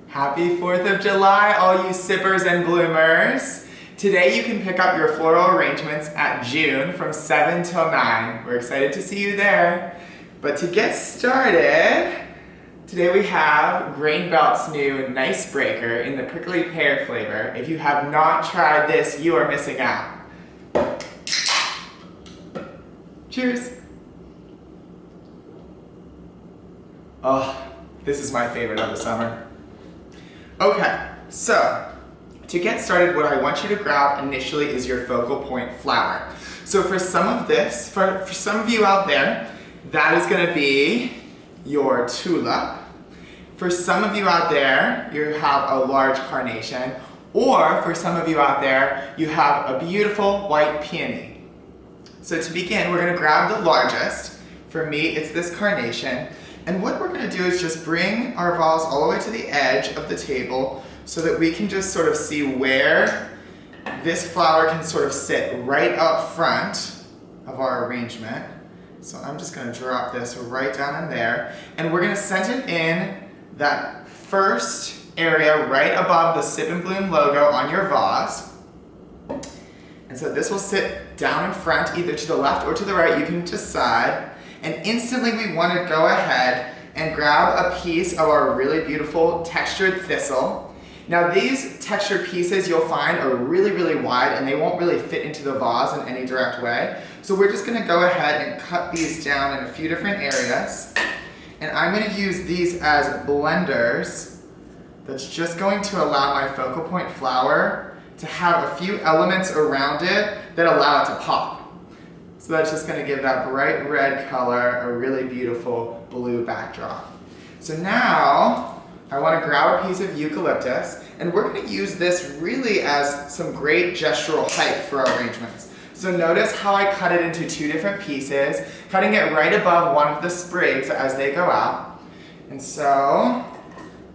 Happy 4th of July, all you sippers and bloomers. Today you can pick up your floral arrangements at JUN from 7 till 9. We're excited to see you there. But to get started, today we have Grain Belt's new Nice Breaker in the prickly pear flavor. If you have not tried this, you are missing out. Cheers. Oh, this is my favorite of the summer. Okay, so to get started, what I want you to grab initially is your focal point flower. So for some of this, for some of you out there, that is gonna be your tulip. For some of you out there, you have a large carnation, or for some of you out there, you have a beautiful white peony. So to begin, we're gonna grab the largest. For me, it's this carnation. And what we're gonna do is just bring our vase all the way to the edge of the table so that we can just sort of see where this flower can sort of sit right up front of our arrangement. So I'm just gonna drop this right down in there. And we're gonna scent it in that first area right above the Sip and Bloom logo on your vase. And so this will sit down in front, either to the left or to the right, you can decide. And instantly we want to go ahead and grab a piece of our really beautiful textured thistle. Now these textured pieces you'll find are really, really wide and they won't really fit into the vase in any direct way. So we're just going to go ahead and cut these down in a few different areas. And I'm going to use these as blenders. That's just going to allow my focal point flower to have a few elements around it that allow it to pop. So that's just going to give that bright red color a really beautiful blue backdrop. So now I want to grab a piece of eucalyptus and we're going to use this really as some great gestural height for our arrangements. So notice how I cut it into two different pieces, cutting it right above one of the sprigs as they go out. And so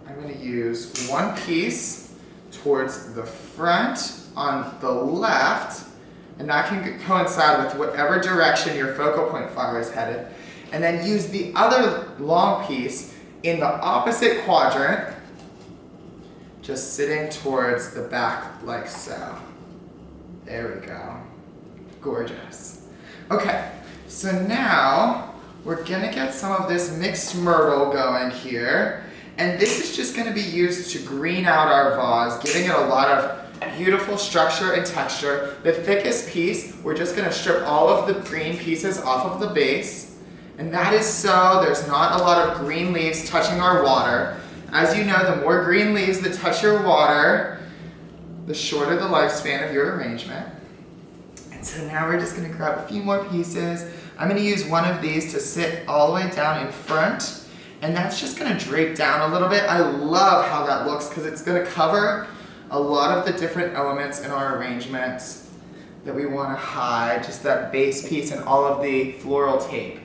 I'm going to use one piece towards the front on the left, and that can coincide with whatever direction your focal point flower is headed. And then use the other long piece in the opposite quadrant, just sitting towards the back like so. There we go. Gorgeous. Okay, so now we're gonna get some of this mixed myrtle going here. And this is just gonna be used to green out our vase, giving it a lot of beautiful structure and texture. The thickest piece, we're just gonna strip all of the green pieces off of the base. And that is so there's not a lot of green leaves touching our water. As you know, the more green leaves that touch your water, the shorter the lifespan of your arrangement. And so now we're just gonna grab a few more pieces. I'm gonna use one of these to sit all the way down in front. And that's just gonna drape down a little bit. I love how that looks because it's gonna cover a lot of the different elements in our arrangements that we want to hide, just that base piece and all of the floral tape.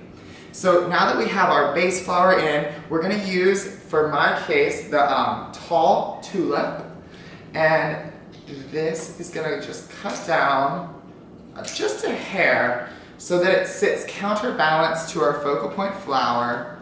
So now that we have our base flower in, we're going to use, for my case, the tall tulip, and this is going to just cut down just a hair so that it sits counterbalanced to our focal point flower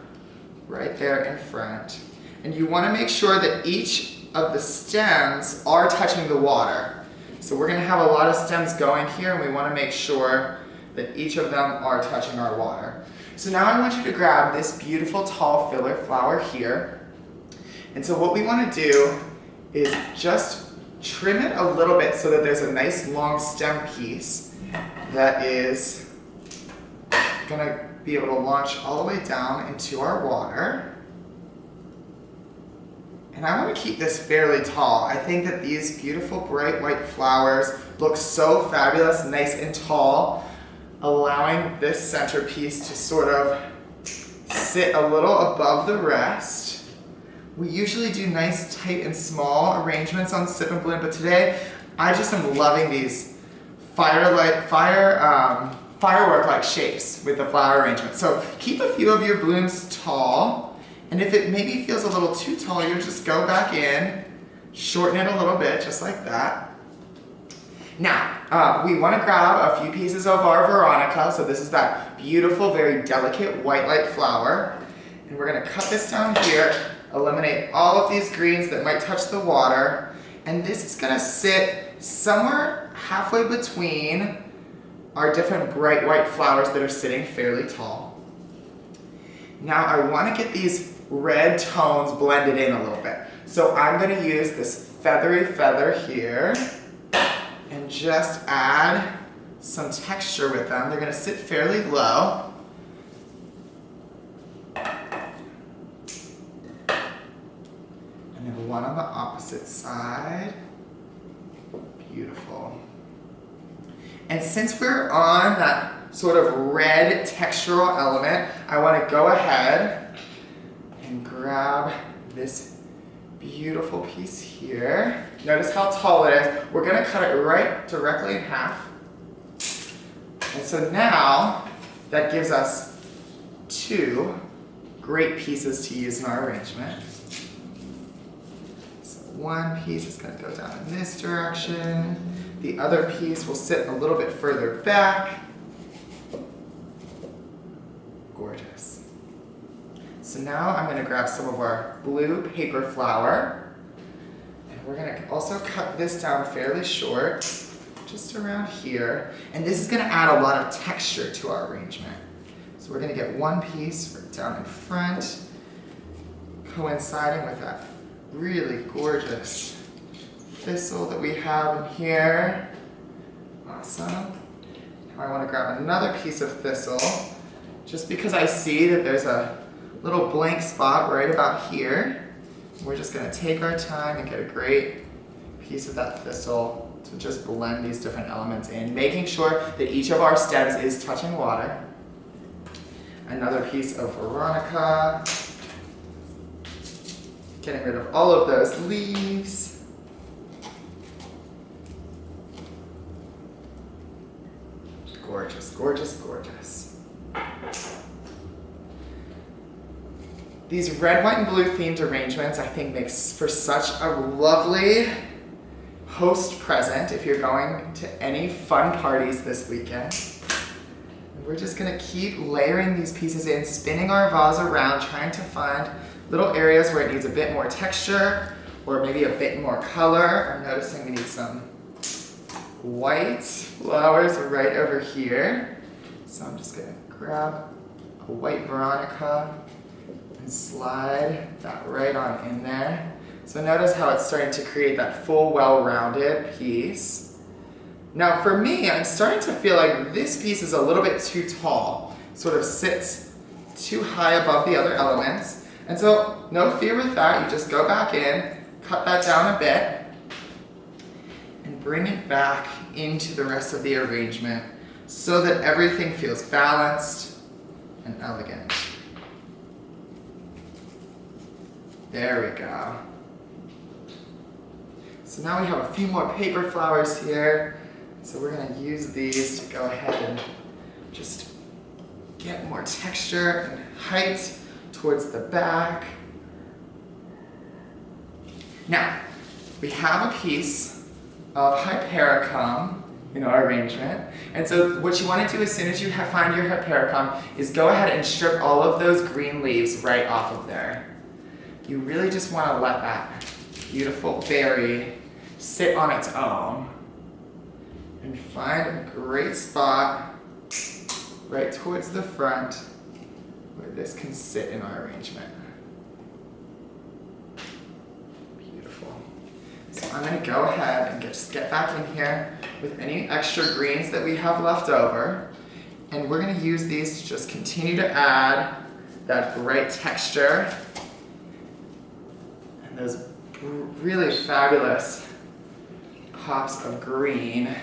right there in front. And you want to make sure that each of the stems are touching the water. So we're going to have a lot of stems going here and we want to make sure that each of them are touching our water. So now I want you to grab this beautiful tall filler flower here. And so what we want to do is just trim it a little bit so that there's a nice long stem piece that is going to be able to launch all the way down into our water. And I want to keep this fairly tall. I think that these beautiful bright white flowers look so fabulous, nice and tall, allowing this centerpiece to sort of sit a little above the rest. We usually do nice, tight, and small arrangements on Sip and Bloom, but today I just am loving these firework-like shapes with the flower arrangement. So keep a few of your blooms tall. And if it maybe feels a little too tall, you just go back in, shorten it a little bit, just like that. Now, we want to grab a few pieces of our Veronica. So this is that beautiful, very delicate white light flower. And we're going to cut this down here eliminate all of these greens that might touch the water. And this is gonna sit somewhere halfway between our different bright white flowers that are sitting fairly tall. Now I wanna get these red tones blended in a little bit. So I'm gonna use this feathery feather here and just add some texture with them. They're gonna sit fairly low. And then one on the opposite side. Beautiful. And since we're on that sort of red textural element, I want to go ahead and grab this beautiful piece here. Notice how tall it is. We're going to cut it right directly in half. And so now that gives us two great pieces to use in our arrangement. So one piece is going to go down in this direction. The other piece will sit a little bit further back. Gorgeous. So now I'm going to grab some of our blue paper flower. And we're going to also cut this down fairly short, just around here. And this is going to add a lot of texture to our arrangement. So we're going to get one piece down in front, coinciding with that really gorgeous thistle that we have in here. Awesome. Now I want to grab another piece of thistle, just because I see that there's a little blank spot right about here. We're just going to take our time and get a great piece of that thistle to just blend these different elements in, making sure that each of our stems is touching water. Another piece of veronica, getting rid of all of those leaves. Gorgeous, gorgeous, gorgeous. These red, white, and blue themed arrangements I think makes for such a lovely host present if you're going to any fun parties this weekend. And we're just gonna keep layering these pieces in, spinning our vase around, trying to find little areas where it needs a bit more texture or maybe a bit more color. I'm noticing we need some white flowers right over here. So I'm just gonna grab a white veronica and slide that right on in there. So notice how it's starting to create that full, well-rounded piece. Now for me, I'm starting to feel like this piece is a little bit too tall, sort of sits too high above the other elements. And so no fear with that, you just go back in, cut that down a bit, and bring it back into the rest of the arrangement so that everything feels balanced and elegant. There we go. So now we have a few more paper flowers here. So we're gonna use these to go ahead and just get more texture and height towards the back. Now, we have a piece of hypericum in our arrangement. And so what you want to do as soon as you find your hypericum is go ahead and strip all of those green leaves right off of there. You really just want to let that beautiful berry sit on its own and find a great spot right towards the front where this can sit in our arrangement. Beautiful. So I'm going to go ahead and just get back in here with any extra greens that we have left over. And we're going to use these to just continue to add that bright texture and those really fabulous pops of green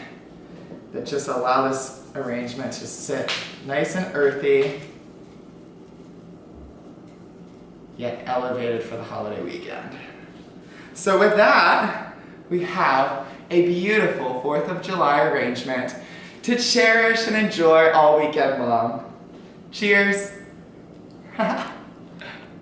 that just allow this arrangement to sit nice and earthy, yet elevated for the holiday weekend. So with that, we have a beautiful 4th of July arrangement to cherish and enjoy all weekend long. Cheers!